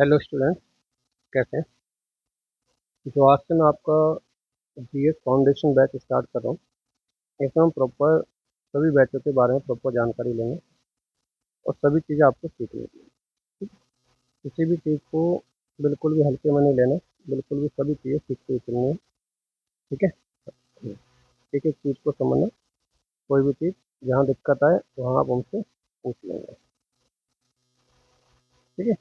Hello student, कैसे हैं? जो आज से मैं आपका जीएस फाउंडेशन बैच स्टार्ट कर रहा हूँ। इसमें हम प्रॉपर सभी बैचों के बारे में प्रॉपर जानकारी लेंगे और सभी चीज़ें आपको सीखनी है। किसी भी चीज़ को बिल्कुल भी हल्के में नहीं लेना, बिल्कुल भी सभी चीज़ें सीखते हुए चलनी है। ठीक है। एक एक चीज़ को समझना, कोई भी चीज़ जहाँ दिक्कत आए वहाँ आप हमसे पूछ लेंगे। ठीक है।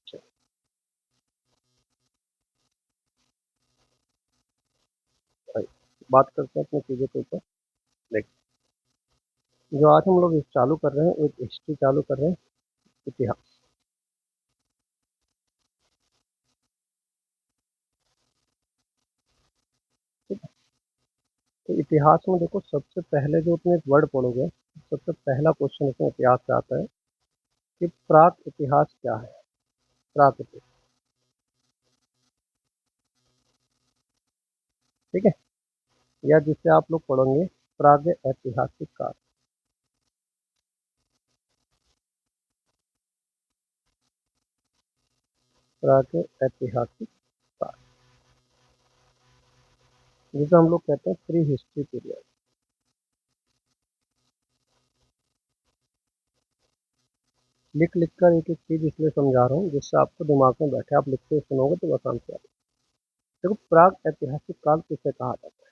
अच्छा, आइए, बात करते हैं अपनी चीज़ों के ऊपर। देखिए, जो आज हम लोग चालू कर रहे हैं, एक हिस्ट्री चालू कर रहे हैं, इतिहास। ठीक है। तो इतिहास में देखो, सबसे पहले जो तुम एक वर्ड पढ़ोगे, सबसे पहला क्वेश्चन इसमें इतिहास से आता है कि प्राक इतिहास क्या है। प्राक इतिहास। ठीक है। या जिसे आप लोग पढ़ोगे प्राग ऐतिहासिक काल। प्राग ऐतिहासिक काल, जिसे हम लोग कहते हैं प्री हिस्ट्री पीरियड। लिख लिख कर एक एक चीज इसलिए समझा रहा हूँ जिससे आपको दिमाग में बैठे, आप लिखते हुए सुनोगे तो आसान से आएगा। देखो, प्राग ऐतिहासिक काल किसे कहा जाता है,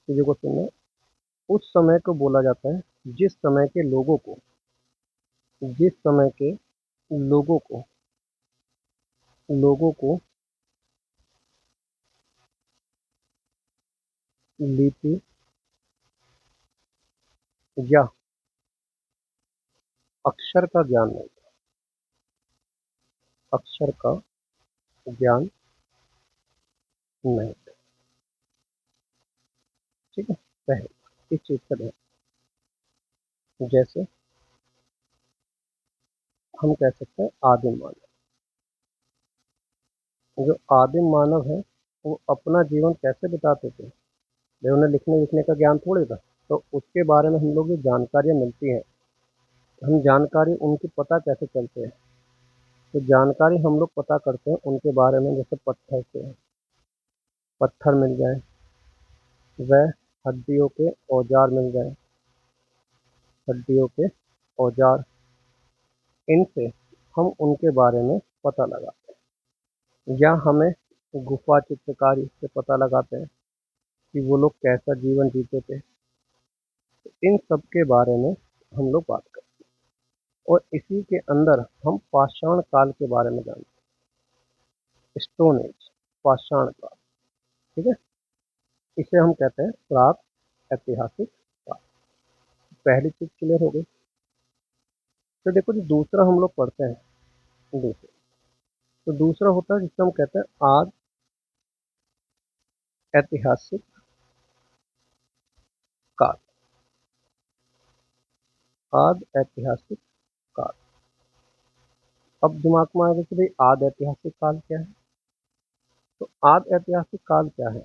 चीजों को सुनना। उस समय को बोला जाता है जिस समय के लोगों को, जिस समय के लोगों को लोगों को लिपि या अक्षर का ज्ञान नहीं, अक्षर का ज्ञान नहीं। ठीक है। पहले इस चीज का ध्यान, जैसे हम कह सकते हैं आदिम मानव। जो आदिम मानव है वो अपना जीवन कैसे बिताते थे, भाई उन्हें लिखने लिखने का ज्ञान थोड़ी था। तो उसके बारे में हम लोग जो जानकारियाँ मिलती हैं, हम जानकारी उनकी पता कैसे चलते हैं। तो जानकारी हम लोग पता करते हैं उनके बारे में, जैसे पत्थर से, पत्थर मिल जाए, वह हड्डियों के औजार मिल जाए, हड्डियों के औजार, इनसे हम उनके बारे में पता लगा, या हमें गुफा चित्रकारी से पता लगाते हैं कि वो लोग कैसा जीवन जीते थे। इन सब के बारे में हम लोग बात करते हैं और इसी के अंदर हम पाषाण काल के बारे में जानते हैं। स्टोन एज, पाषाण काल। ठीक है। इसे हम कहते हैं प्राक ऐतिहासिक काल। पहली चीज क्लियर हो गई। तो देखो, जो दूसरा हम लोग पढ़ते हैं, दूसरा, तो दूसरा होता है जिसे हम कहते हैं आद ऐतिहासिक काल। आद ऐतिहासिक काल। अब दिमाग में आएगा कि भाई आद ऐतिहासिक काल क्या है। तो आद ऐतिहासिक काल क्या है,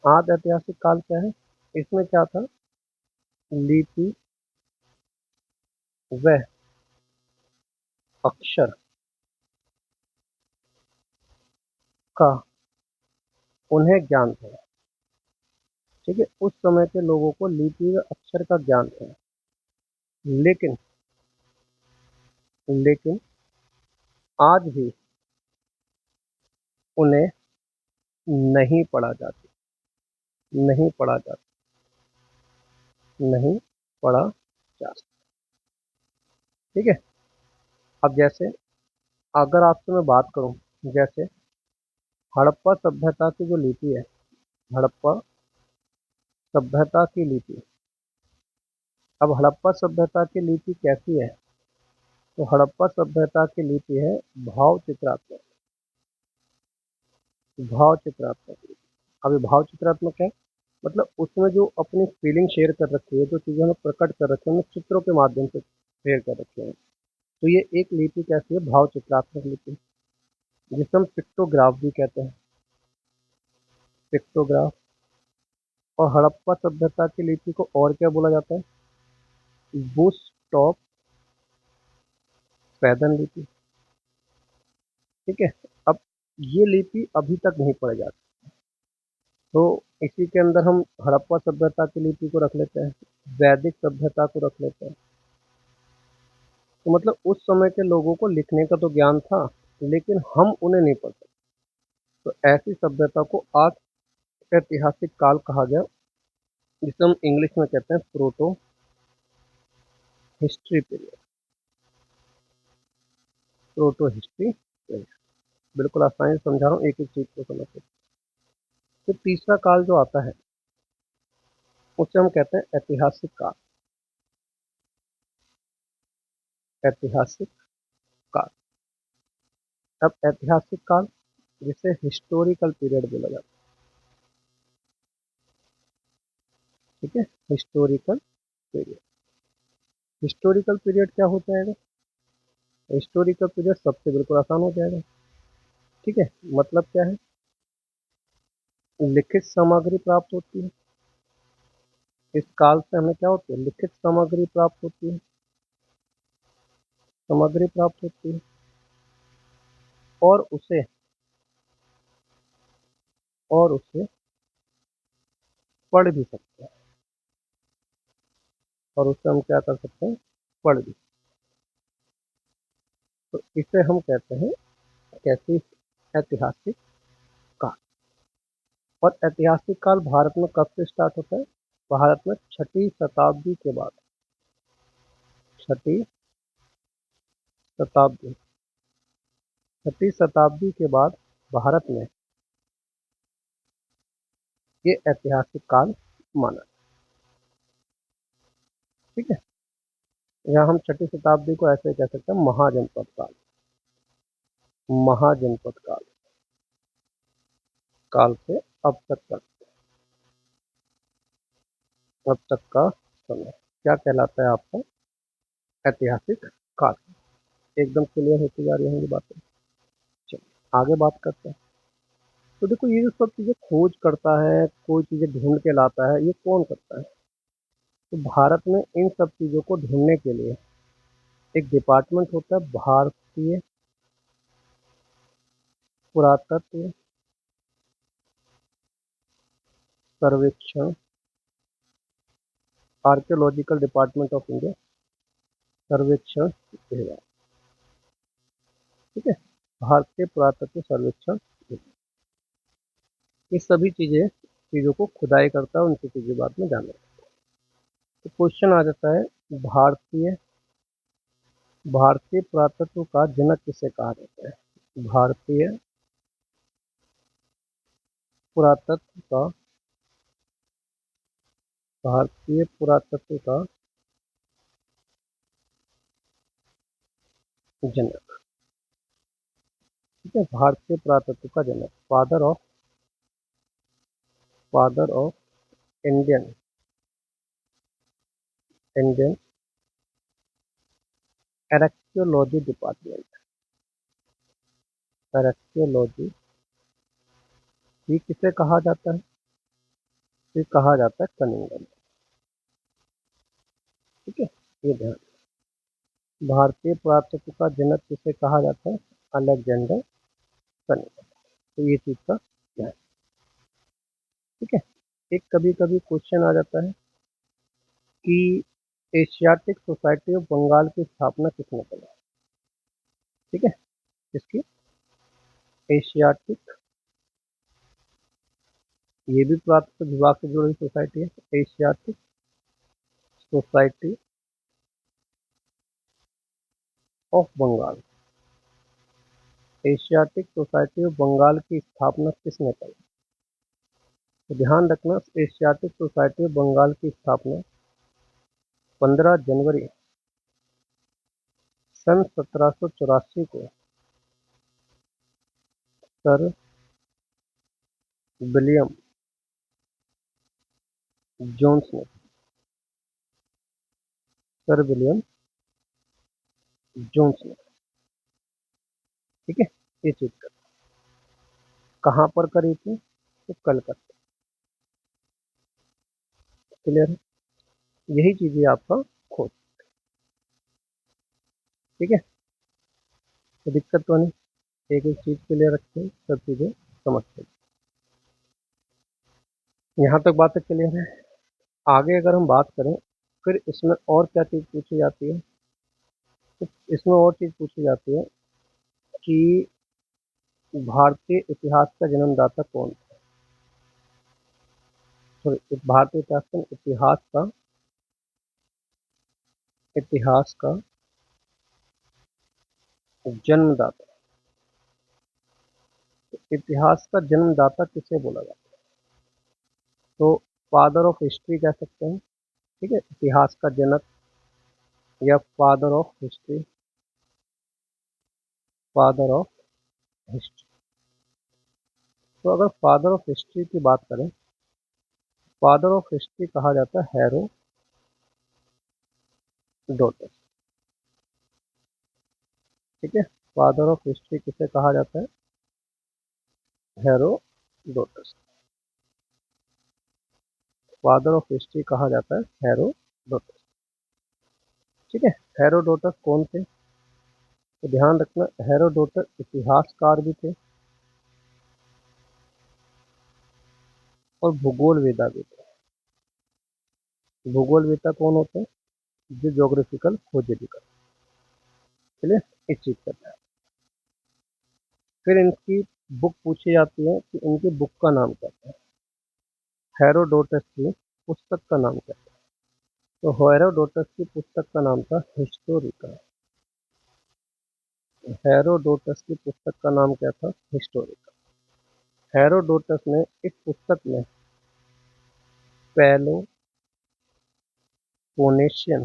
आद ऐतिहासिक काल क्या है, इसमें क्या था, लिपि व अक्षर का उन्हें ज्ञान था। ठीक है। उस समय के लोगों को लिपि व अक्षर का ज्ञान था, लेकिन लेकिन आज भी उन्हें नहीं पढ़ा जाता, नहीं पढ़ा जाता, नहीं पढ़ा जाता। ठीक है। अब जैसे, अगर आपसे मैं बात करूं, जैसे हड़प्पा सभ्यता की जो लिपि है, हड़प्पा सभ्यता की लिपि। अब हड़प्पा सभ्यता की लिपि कैसी है, तो हड़प्पा सभ्यता की लिपि है भाव चित्रात्मक। भाव चित्रात्मक लिपि। अभी भाव चित्रात्मक है, मतलब उसमें जो अपनी फीलिंग शेयर कर रखी है, जो चीज़ें हमें प्रकट कर रखी है, हमें चित्रों के माध्यम से शेयर कर रखे हैं। तो ये एक लिपि कैसी है, भाव चित्रात्मक लिपि, जिसे हम पिक्टोग्राफ भी कहते हैं, पिक्टोग्राफ। और हड़प्पा सभ्यता की लिपि को और क्या बोला जाता है, बुश टॉप पैदल लिपि। ठीक है। अब ये लिपि अभी तक नहीं पढ़ी जाती, तो इसी के अंदर हम हड़प्पा सभ्यता की लिपि को रख लेते हैं, वैदिक सभ्यता को रख लेते हैं। तो मतलब उस समय के लोगों को लिखने का तो ज्ञान था, लेकिन हम उन्हें नहीं पढ़ सकते। तो ऐसी सभ्यता को आज ऐतिहासिक काल कहा गया, जिसे हम इंग्लिश में कहते हैं proto history period. Proto history period, बिल्कुल आसानी से समझा रहा हूँ, एक एक चीज को समझ सकते। तो तीसरा काल जो आता है उसे हम कहते हैं ऐतिहासिक काल। ऐतिहासिक काल। अब ऐतिहासिक काल, जिसे हिस्टोरिकल पीरियड बोला जाता है। ठीक है, हिस्टोरिकल पीरियड। हिस्टोरिकल पीरियड क्या हो जाएगा? हिस्टोरिकल पीरियड सबसे बिल्कुल आसान हो जाएगा। ठीक है, मतलब क्या है? लिखित सामग्री प्राप्त होती है। इस काल से हमें क्या होती है? लिखित सामग्री प्राप्त होती है। सामग्री प्राप्त होती है और उसे पढ़ भी सकते हैं। और उससे हम क्या कर सकते हैं? पढ़ भी। तो इसे हम कहते हैं कैसी? ऐतिहासिक काल। और ऐतिहासिक काल भारत में कब से स्टार्ट होता है? भारत में छठी शताब्दी के बाद। छठी शताब्दी। छठी शताब्दी के बाद भारत में ये ऐतिहासिक काल माना। ठीक है, या हम छठी शताब्दी को ऐसे कह सकते हैं महाजनपद काल। महाजनपद काल। काल से अब तक का समय क्या कहलाता है आपका? ऐतिहासिक काल। एकदम क्लियर होती जा रही होंगी बातें। चलिए आगे बात करते हैं। तो देखो, ये जो सब चीजें खोज करता है, कोई चीजें ढूंढ के लाता है, ये कौन करता है? तो भारत में इन सब चीजों को ढूंढने के लिए एक डिपार्टमेंट होता है, भारतीय पुरातत्व सर्वेक्षण। आर्कियोलॉजिकल डिपार्टमेंट ऑफ इंडिया, सर्वेक्षण विभाग। ठीक है, भारतीय पुरातत्व सर्वेक्षण विभाग। ये सभी चीज़ों को खुदाई करता है, उनकी चीज़ें बाद में जाना। तो क्वेश्चन आ जाता है, भारतीय भारतीय पुरातत्व का जनक किसे कहा जाता है? भारतीय पुरातत्व का भारतीय पुरातत्व का जनक। ठीक है, भारतीय पुरातत्व का जनक, father of Indian Indian archaeology department. Archaeology, ये किसे कहा जाता है? ये कहा जाता है कनिंगम। ठीक है, ये ध्यान। भारतीय पुरातत्व का जनक किसे कहा जाता है? Alexander Cunningham. तो ये चीज का ध्यान। ठीक है, एक कभी कभी क्वेश्चन आ जाता है कि एशियाटिक सोसाइटी ऑफ बंगाल की स्थापना किसने करी? ठीक है, इसकी एशियाटिक, ये भी पुरातत्व विभाग से जुड़ी सोसाइटी है। Asiatic Society of Bengal. Asiatic Society of Bengal की स्थापना किसने करी? तो ध्यान रखना, एशियाटिक सोसाइटी ऑफ बंगाल की स्थापना 15 जनवरी सन 1784 को सर विलियम जोन्स ने। सर विलियम जोन्स ने। ठीक है, ये चीज कर कहाँ पर करी थी? तो कलकत्ता। क्लियर है, यही चीजें आपका खोज। ठीक है, तो दिक्कत तो नहीं, एक एक चीज़ के लिए रखते हैं, सब चीज़ें समझते हैं। यहाँ तक बातें क्लियर है। आगे अगर हम बात करें, फिर इसमें और क्या चीज़ पूछी जाती है, तो इसमें और चीज़ पूछी जाती है कि भारतीय इतिहास का जन्मदाता कौन था। सॉरी, भारतीय इतिहास का जन्मदाता। इतिहास का जन्मदाता किसे बोला जाता है? तो फादर ऑफ हिस्ट्री कह सकते हैं, ठीक है, इतिहास का जनक या father of history, father of history. तो अगर फादर ऑफ हिस्ट्री की बात करें, फादर ऑफ हिस्ट्री कहा जाता है हेरोडोटस, ठीक है। फादर ऑफ हिस्ट्री किसे कहा जाता है? हेरोडोटस। फादर ऑफ हिस्ट्री कहा जाता है हेरोडोटस, ठीक है। हेरोडोटस कौन थे? तो ध्यान रखना, हेरोडोटस इतिहासकार भी थे और भूगोल वेदा भी थे। भूगोल वेता कौन होते हैं? जो ज्योग्राफिकल खोजें भी करते हैं, चलिए इस चीज करते हैं। फिर इनकी बुक पूछी जाती है कि इनकी बुक का नाम क्या है। हेरोडोटस की पुस्तक का नाम क्या है? तो हेरोडोटस की पुस्तक का नाम था हिस्टोरिका। हेरोडोटस की पुस्तक का नाम क्या था? हिस्टोरिका। हेरोडोटस ने इस पुस्तक में पेलोपोनेशियन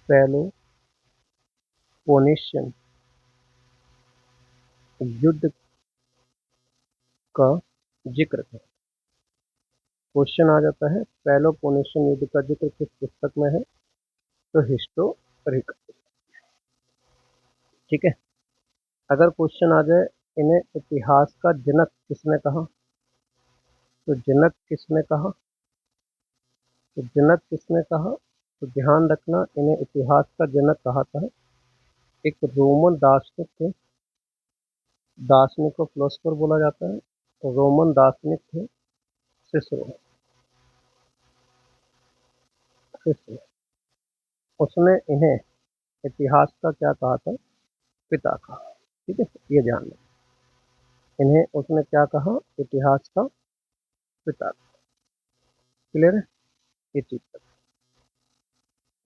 पेलोपोनेशियन युद्ध का जिक्र है। क्वेश्चन आ जाता है, पेलोपोनेशियन युद्ध का जिक्र किस पुस्तक में है? तो हिस्टोरिका, ठीक है। अगर क्वेश्चन आ जाए, इन्हें इतिहास का जनक किसने कहा? तो जनक किसने कहा? तो जनक किसने कहा? तो ध्यान रखना, इन्हें इतिहास का जनक कहा था एक रोमन दार्शनिक थे। दार्शनिक को फिलोसफर बोला जाता है। तो रोमन दार्शनिक थे सिसरो। सिसरो, उसने इन्हें इतिहास का क्या कहा था? पिता कहा, ठीक है। ये ध्यान रखना, इन्हें उसने क्या कहा? इतिहास का पिता। क्लियर है ये चीज तक।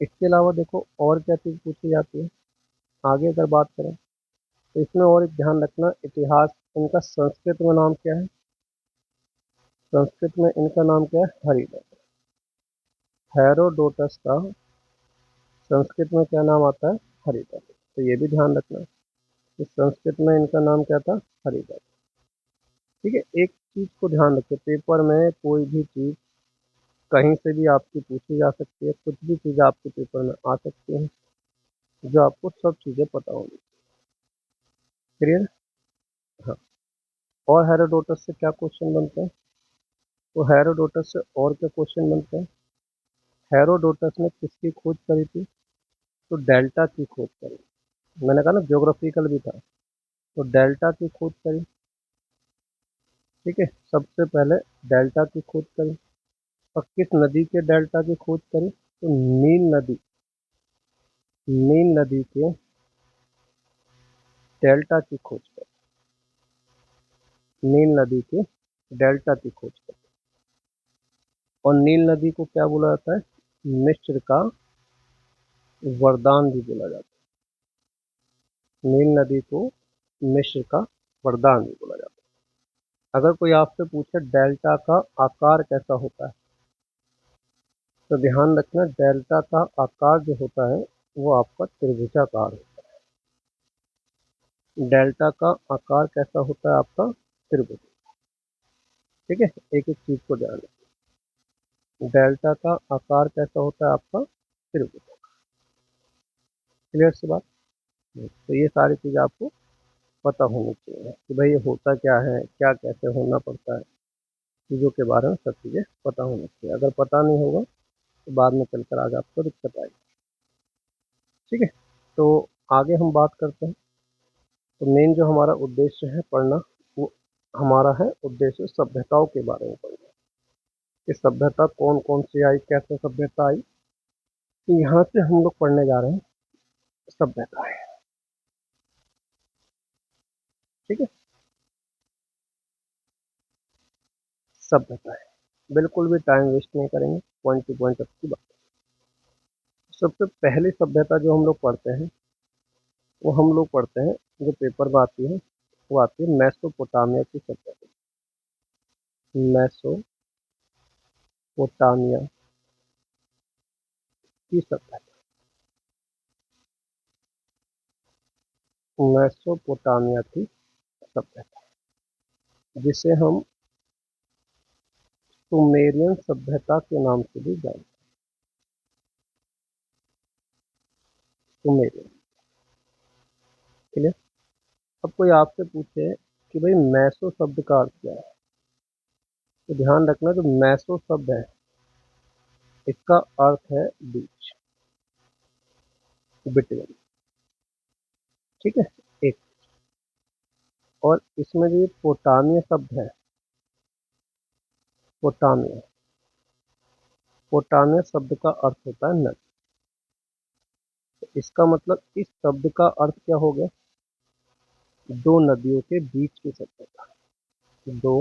इसके अलावा देखो और क्या चीज पूछी जाती है। आगे अगर बात करें, तो इसमें और एक ध्यान रखना, इतिहास इनका संस्कृत में नाम क्या है? संस्कृत में इनका नाम क्या है? हरिडस। हेरोडोटस का संस्कृत में क्या नाम आता है? हरिडस। तो ये भी ध्यान रखना कि संस्कृत में इनका नाम क्या था? हरिडस, ठीक है। एक चीज को ध्यान रखिए, पेपर में कोई भी चीज कहीं से भी आपकी पूछी जा सकती है, कुछ भी चीज आपके पेपर में आ सकती है, जो आपको सब चीजें पता होंगी। क्लियर? हाँ। और हेरोडोटस से क्या क्वेश्चन बनते हैं? तो हेरोडोटस से और क्या क्वेश्चन बनते हैं? हेरोडोटस ने किसकी खोज करी थी? तो डेल्टा की खोज करी। मैंने कहा ना ज्योग्राफिकल भी था, तो डेल्टा की खोज करी, ठीक है। सबसे पहले डेल्टा की खोज करी। और किस नदी के डेल्टा की खोज करी? तो नील नदी के डेल्टा की खोज करी। नील नदी के डेल्टा की खोज करी। और नील नदी को क्या बोला जाता है? मिस्र का वरदान भी बोला जाता है। नील नदी को मिस्र का वरदान भी बोला जाता है। अगर कोई आपसे पूछे डेल्टा का आकार कैसा होता है, तो ध्यान रखना, डेल्टा का आकार जो होता है वो आपका त्रिभुजाकार है। डेल्टा का आकार कैसा होता है? आपका त्रिभुज, ठीक है। एक एक चीज को ध्यान रखना, डेल्टा का आकार कैसा होता है? आपका त्रिभुज। क्लियर सी बात? तो ये सारी चीज़ आपको पता होनी चाहिए कि भाई ये होता क्या है, क्या कैसे होना पड़ता है, चीज़ों के बारे में सब चीज़ें पता होनी चाहिए। अगर पता नहीं होगा तो बाद में चलकर आगे आपको दिक्कत आएगी, ठीक है। तो आगे हम बात करते हैं। तो मेन जो हमारा उद्देश्य है पढ़ना, वो हमारा है उद्देश्य सभ्यताओं के बारे में पढ़ना, कि सभ्यता कौन कौन सी आई, कैसे सभ्यता आई। तो यहाँ से हम लोग पढ़ने जा रहे हैं सभ्यताएं। ठीक है, सभ्यताएं, बिल्कुल भी टाइम वेस्ट नहीं करेंगे, पॉइंट टू पॉइंट अच्छी बात। सबसे पहली सभ्यता जो हम लोग पढ़ते हैं, वो हम लोग पढ़ते हैं, जो पेपर में आती है, वो आती है मेसोपोटामिया की सभ्यता। मेसोपोटामिया की सभ्यता, मेसोपोटामिया की सभ्यता, जिसे हम सुमेरियन सभ्यता के नाम से भी जानते हैं। Sumerian, clear. अब कोई आपसे पूछे कि भाई मैसो शब्द का अर्थ क्या है, तो ध्यान रखना, जो मैसो शब्द है इसका अर्थ है बीच, बिटवीन। ठीक है, एक। और इसमें जो ये पोटामिया शब्द है, पोटामिया, पोटामिया शब्द का अर्थ होता है नदी। तो इसका मतलब इस शब्द का अर्थ क्या हो गया, दो नदियों के बीच की सभ्यता, दो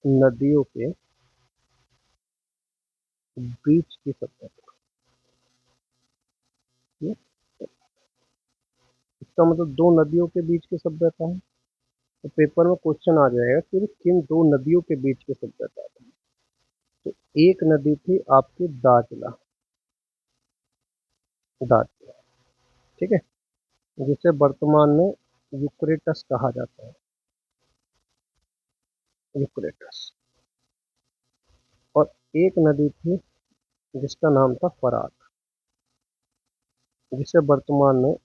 नदियों के बीच की सभ्यता। ये इसका मतलब दो नदियों के बीच की सभ्यता है। तो पेपर में क्वेश्चन आ जाएगा कि किन दो नदियों के बीच की सभ्यता है। तो एक नदी थी आपकी दाजला, दाजला, ठीक है, जिसे वर्तमान में यूक्रेटस कहा जाता है, यूक्रेटस। और एक नदी थी जिसका नाम था फरात, जिसे वर्तमान में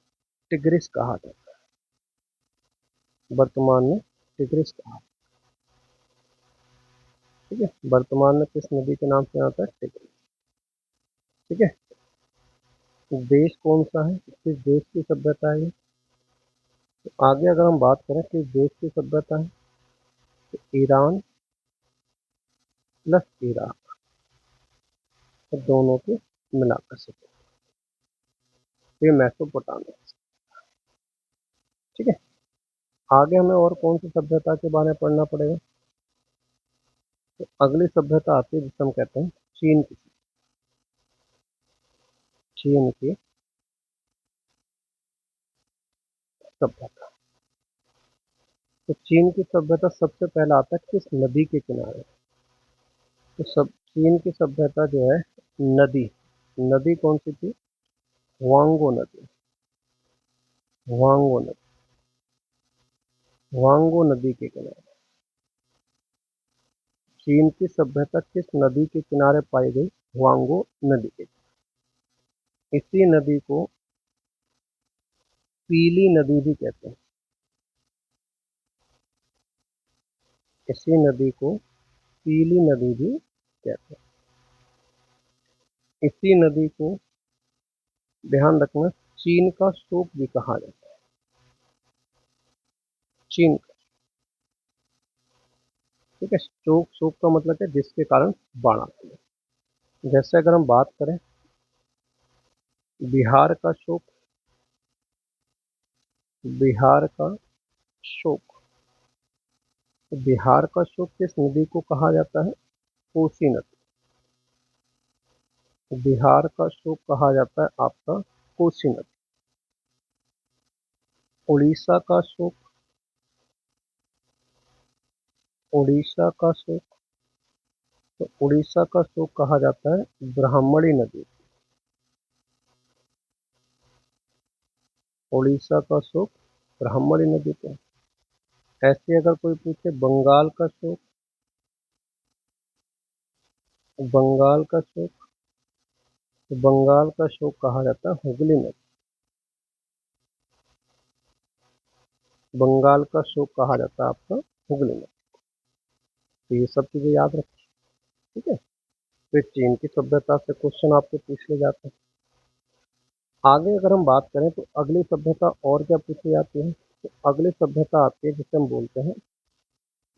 टिग्रिस कहा जाता है, वर्तमान में टिग्रिस कहा। ठीक है, वर्तमान में किस नदी के नाम से आता है, टिग्रिस। ठीक है, देश कौन सा है, किस देश की सभ्यता है ये। तो आगे अगर हम बात करें किस देश की सभ्यता है, तो ईरान प्लस इराक, तो दोनों के मिलाकर से, तो ये मेसोपोटामिया। ठीक है, आगे हमें और कौन सी सभ्यता के बारे में पढ़ना पड़ेगा। तो अगली सभ्यता आती है जिसे हम कहते हैं चीन की, चीन की सभ्यता। तो चीन की सभ्यता सबसे पहला आता है किस नदी के किनारे। तो सब चीन की सभ्यता जो है, नदी, नदी कौन सी थी, वांगो नदी, वांगो नदी, वांगो नदी के किनारे। चीन की सभ्यता किस नदी के किनारे पाई गई, वांगो नदी के। इसी नदी को पीली नदी भी कहते हैं, इसी नदी को पीली नदी भी कहते हैं। इसी नदी को, ध्यान रखना, चीन का शोक भी कहा जाता है, चीन का। ठीक है, शोक, शोक का मतलब है जिसके कारण बाढ़ आती है। जैसे अगर हम बात करें बिहार का शोक, बिहार का शोक, तो बिहार का शोक किस नदी को कहा जाता है, कोसी नदी। तो बिहार का शोक कहा जाता है आपका कोसी नदी। उड़ीसा का शोक, उड़ीसा का शोक, तो उड़ीसा का शोक कहा जाता है ब्राह्मणी नदी। उड़ीसा का शोक ब्राह्मणी नदी को। ऐसे अगर कोई पूछे बंगाल का शोक, बंगाल का शोक, तो बंगाल का शोक कहा जाता है हुगली नदी। बंगाल का शोक कहा जाता है आपका हुगली नदी। तो ये सब चीजें याद रखें। ठीक है, फिर चीन की सभ्यता से क्वेश्चन आपको पूछ ले जाते हैं। आगे अगर हम बात करें तो अगली सभ्यता और क्या पूछी जाती है, तो अगली सभ्यता आती है जिसे हम बोलते हैं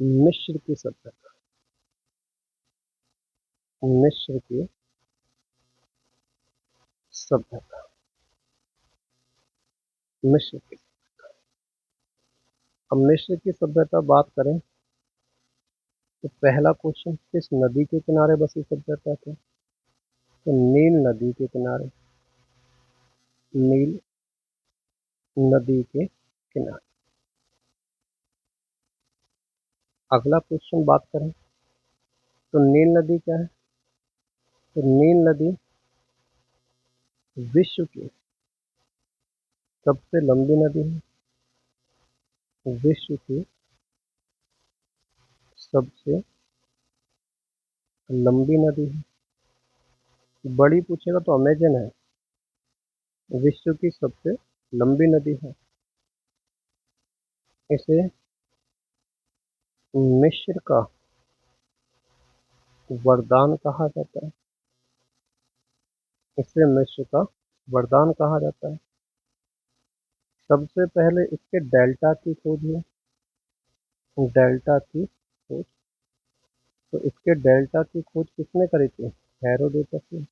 मिस्र की सभ्यता। मिस्र की सभ्यता। मिस्र की। अब मिस्र की सभ्यता बात करें तो पहला क्वेश्चन, किस नदी के किनारे बसी सभ्यता थी, तो नील नदी के किनारे। नील नदी के किनारे। अगला क्वेश्चन बात करें तो नील नदी क्या है, तो नील नदी विश्व की सबसे लंबी नदी है। विश्व की सबसे लंबी नदी है। बड़ी पूछेगा तो अमेजन है, विश्व की सबसे लंबी नदी है। इसे मिस्र का वरदान कहा जाता है। इसे मिस्र का वरदान कहा जाता है। सबसे पहले इसके डेल्टा की खोज हुई। डेल्टा की खोज। तो इसके डेल्टा की खोज किसने करी थी, हेरोडोटस ने।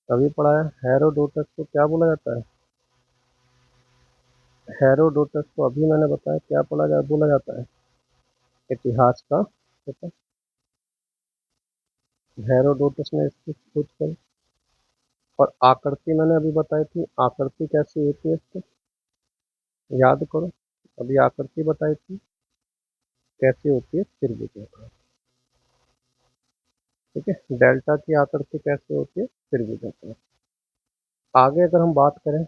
तभी पढ़ा है, हेरोडोटस को क्या बोला जाता है, हेरोडोटस को अभी मैंने बताया क्या बोला जाता है, इतिहास का पिता। हेरोडोटस ने इसकी खोज करी। और आकृति मैंने अभी बताई थी, आकृति कैसी होती है इसकी, याद करो। अभी आकृति बताई थी कैसी होती है, त्रिभुजों का। ठीक है, डेल्टा की आकृति कैसे होती है, त्रिभुजों का। आगे अगर हम बात करें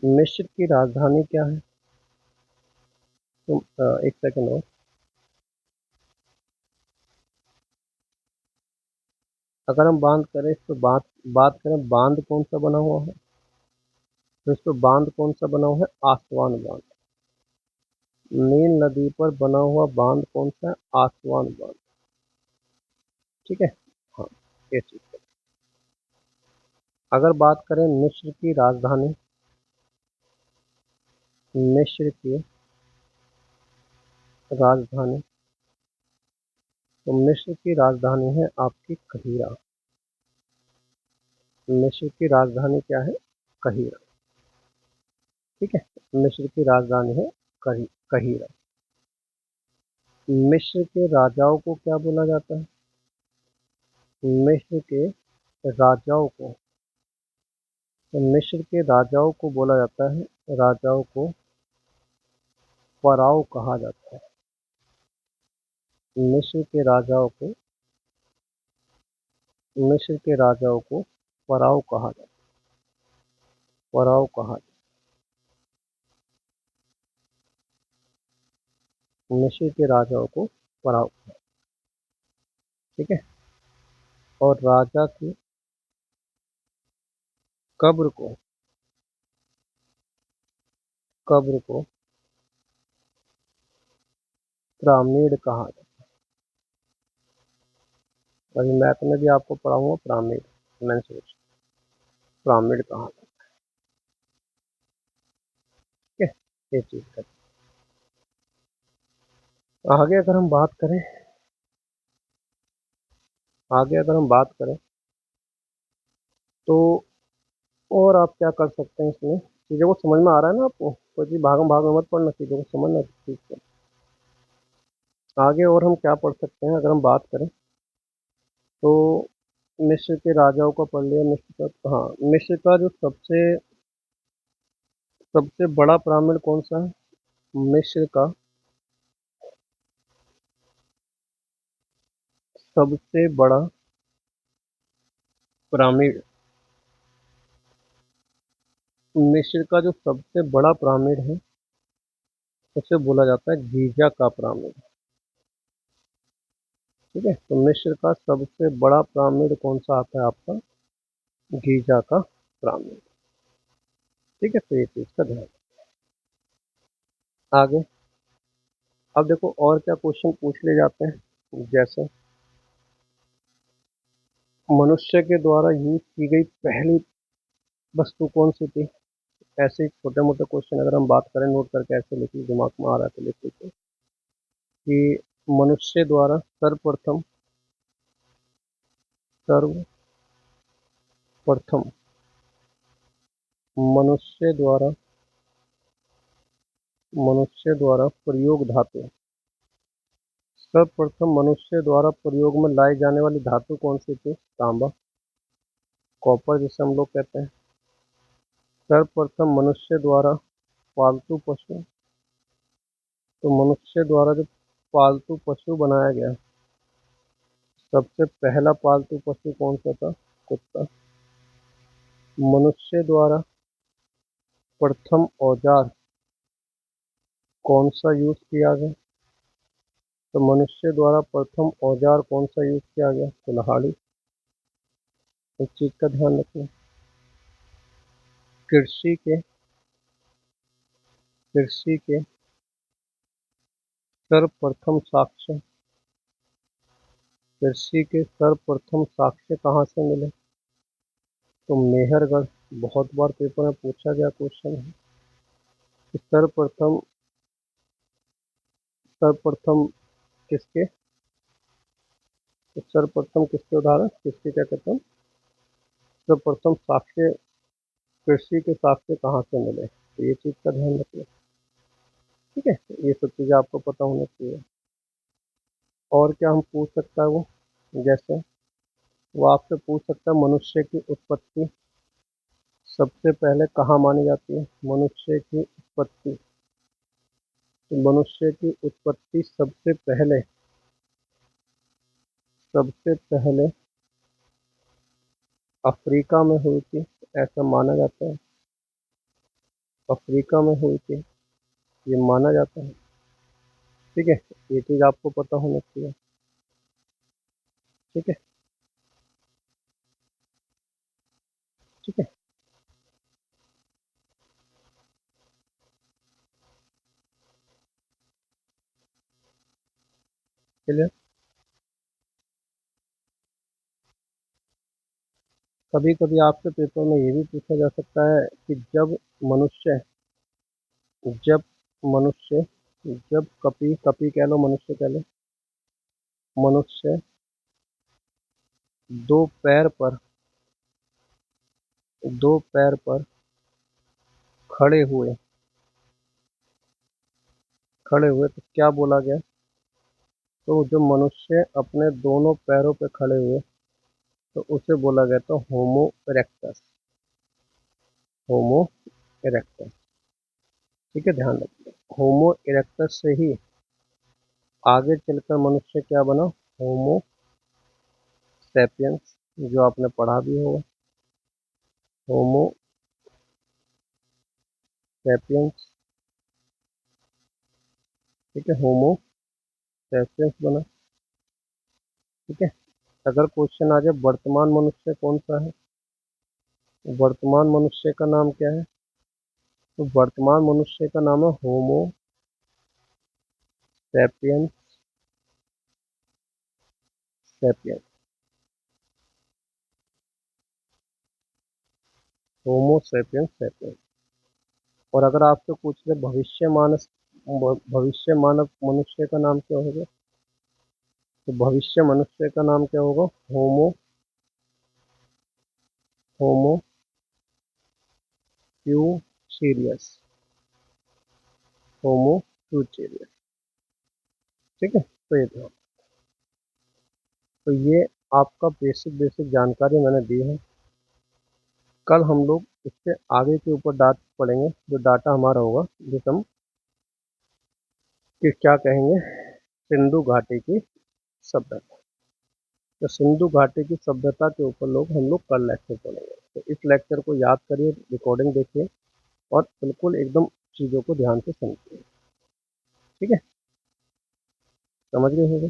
मिस्र की राजधानी क्या है, तो एक सेकंड और। अगर हम बात करें इस पर बात करें बांध कौन सा बना हुआ है, तो इस पर बांध कौन सा बना हुआ है, आसवान बांध। नील नदी पर बना हुआ बांध कौन सा है, आसवान बांध। ठीक है। हाँ, ये चीज है। अगर बात करें मिस्र की राजधानी, मिस्र की राजधानी, तो मिस्र की राजधानी है आपकी कहिरा। मिस्र की राजधानी क्या है, कहिरा। ठीक है, मिस्र की राजधानी है कहिरा। मिस्र के राजाओं को क्या बोला जाता है, मिस्र के राजाओं को, तो मिस्र के राजाओं को बोला जाता है, राजाओं को फ़राओ कहा जाता है। मिस्र के राजाओं को, मिस्र के राजाओं को फ़राओ कहा जाता है। फ़राओ कहा जाता है। मिस्र के राजाओं को फ़राओ। ठीक है। और राजा की कब्र को, कब्र को पिरामिड कहा जाता है। अभी मैथ में भी आपको पढ़ाऊंगा पिरामिड, मैंने सोच पिरामिड कहा जाता है। ये चीज़ है। आगे अगर हम बात करें, आगे अगर हम बात करें तो और आप क्या कर सकते हैं इसमें, चीज़ों को समझ में आ रहा है ना आपको, कोई चीज़ भागम भाग में मत पढ़ना, चीज़ों को समझना ठीक है। आगे और हम क्या पढ़ सकते हैं, अगर हम बात करें तो मिस्र के राजाओं का पढ़ लिया, मिस्र का, हाँ, मिस्र का जो सबसे सबसे बड़ा पिरामिड कौन सा है, मिस्र का सबसे बड़ा पिरामिड, मिस्र का जो सबसे बड़ा पिरामिड है उसे बोला जाता है गीजा का पिरामिड। ठीक है, तो मिस्र का सबसे बड़ा पिरामिड कौन सा आता है आपका, गीजा का पिरामिड। ठीक है, तो ये चीज़ का ध्यान। आगे अब देखो और क्या क्वेश्चन पूछ ले जाते हैं, जैसे मनुष्य के द्वारा यूज की गई पहली वस्तु कौन सी थी? ऐसे ही छोटे मोटे क्वेश्चन अगर हम बात करें, नोट करके ऐसे लिख लीजिए, दिमाग में आ रहा है तो लिख लीजिए कि मनुष्य द्वारा सर्वप्रथम मनुष्य द्वारा प्रयोग धातु, सर्वप्रथम मनुष्य द्वारा प्रयोग में लाई जाने वाली धातु कौन सी थी? तांबा, कॉपर जिसे हम लोग कहते हैं। सर्वप्रथम मनुष्य द्वारा पालतू पशु, तो मनुष्य द्वारा जो पालतू पशु बनाया गया, सबसे पहला पालतू पशु कौन सा था? कुत्ता। मनुष्य द्वारा प्रथम औजार कौन सा यूज किया गया? तो मनुष्य द्वारा प्रथम औजार कौन सा यूज किया गया? कुल्हाड़ी। इस चीज का ध्यान रखना। कृषि के सर्वप्रथम साक्ष्य, कृषि के सर्वप्रथम साक्ष्य कहाँ से मिले? तो मेहरगढ़। बहुत बार पेपर में पूछा गया क्वेश्चन है कि सर्वप्रथम किसके, तो सर्वप्रथम किसके उदाहरण, किसके क्या कहते हैं, सर्वप्रथम साक्ष्य, कृषि के साक्ष्य कहाँ से मिले, तो ये चीज का ध्यान रखिए। ठीक है, ये सब चीजें आपको पता होना चाहिए। और क्या हम पूछ सकता है वो, जैसे वो आपसे पूछ सकता है मनुष्य की उत्पत्ति सबसे पहले कहाँ मानी जाती है? मनुष्य की उत्पत्ति, तो मनुष्य की उत्पत्ति सबसे पहले अफ्रीका में हुई थी, ऐसा माना जाता है। अफ्रीका में हुई थी, ये माना जाता है। ठीक है, ये चीज आपको पता होना चाहिए। ठीक है। ठीक है, चलिए। कभी कभी आपसे पेपर में ये भी पूछा जा सकता है कि मनुष्य जब मनुष्य जब कपी कपी कह लो, मनुष्य कह लो, मनुष्य दो पैर पर दो पैर पर खड़े हुए तो क्या बोला गया? तो जो मनुष्य अपने दोनों पैरों पर खड़े हुए, तो उसे बोला गया था होमो इरेक्टस। होमो इरेक्टस। ठीक है, ध्यान रखिए। होमो इरेक्टस से ही आगे चलकर मनुष्य क्या बना? होमो सैपियंस, जो आपने पढ़ा भी होगा। Homo sapiens. ठीक है, होमो सैपियंस बना। ठीक है, अगर क्वेश्चन आ जाए वर्तमान मनुष्य कौन सा है, वर्तमान मनुष्य का नाम क्या है? तो वर्तमान मनुष्य का नाम है Homo sapiens sapiens. Homo sapiens sapiens. और अगर आपसे पूछ ले भविष्य मानव मनुष्य का नाम क्या होगा, तो भविष्य मनुष्य का नाम क्या होगा? होमो होमो फ्यूचेरियस। होमो फ्यूचेरियस। ठीक है, तो ये था। तो ये आपका बेसिक बेसिक जानकारी मैंने दी है। कल हम लोग इससे आगे के ऊपर डाटा पढ़ेंगे, जो डाटा हमारा होगा, जिसे हम कि क्या कहेंगे, सिंधु घाटी की सभ्यता। तो सिंधु घाटी की सभ्यता के ऊपर हम लोग कल लेक्चर पढ़ेंगे। तो इस लेक्चर को याद करिए, रिकॉर्डिंग देखिए और बिल्कुल एकदम चीज़ों को ध्यान से समझिए। ठीक है, समझ गए होंगे।